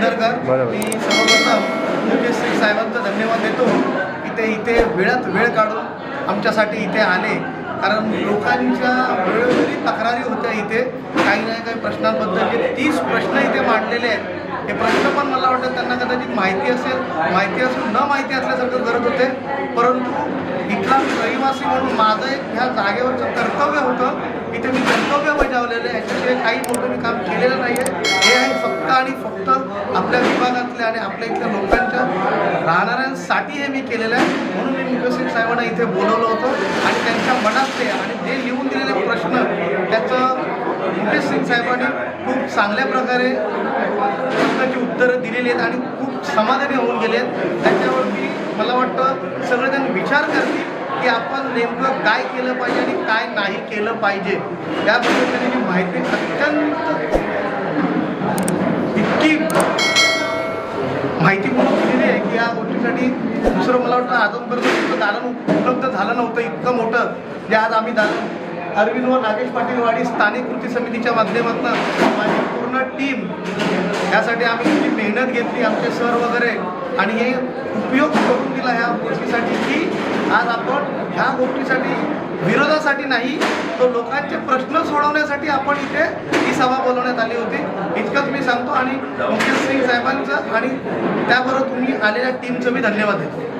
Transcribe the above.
इंदरकर, मी सर्वप्रथम मुकेश सिंग साहेबांचा धन्यवाद देतो की ते इथे वेळात वेळ काढून आमच्यासाठी इथे आले. कारण लोकांच्या वेळोवेळी तक्रारी होत्या इथे काही ना काही प्रश्नांबद्दल. 30 प्रश्न इथे मांडलेले आहेत. हे प्रश्न पण मला वाटतं त्यांना कदाचित माहिती असून न माहिती असल्यासारखं करत होते. परंतु इथला रहिवासी म्हणून माझं एक ह्या जागेवरचं कर्तव्य होतं. इथे मी कर्तव्य बजावलेलं आहे. याच्याशिवाय काही मोठं मी काम केलेलं नाही आहे. हे आहे फक्त आणि फक्त आपल्या विभागातल्या आणि आपल्या इथल्या लोकांच्या राहणाऱ्यांसाठी हे मी केलेलं आहे. म्हणून मी मुकेश सिंग साहेबांना इथे बोलवलं होतं आणि त्यांच्या मनातले आणि जे लिहून दिलेले प्रश्न त्याचं मुकेश सिंग साहेबांनी खूप चांगल्या प्रकारे प्रश्नाची उत्तरं दिलेली आहेत आणि खूप समाधानी होऊन गेले आहेत. त्याच्यावरती मला वाटतं सगळेजण विचार करतील की आपण नेमकं काय केलं पाहिजे आणि काय नाही केलं पाहिजे. या पद्धतीने माहिती अत्यंत इतकी माहिती म्हणून दिलेली आहे की या गोष्टीसाठी दुसरं मला वाटतं अजूनपर्यंत दालन उपलब्ध झालं नव्हतं इतकं मोठं जे आज आम्ही दालन अरविंद व नागेश पाटील वाडी स्थानिक कृती समितीच्या माध्यमातून माझी पूर्ण टीम यासाठी आम्ही किती मेहनत घेतली, आमचे सर वगैरे, आणि हे उपयोग करून दिला ह्या गोष्टीसाठी की आज आपण ह्या गोष्टीसाठी विरोधासाठी नाही तर लोकांचे प्रश्न सोडवण्यासाठी आपण इथे ही सभा बोलवण्यात आली होती. इतकंच मी सांगतो आणि मुकेश सिंग साहेबांचं आणि त्याबरोबर तुम्ही आलेल्या टीमचं मी धन्यवाद देतो.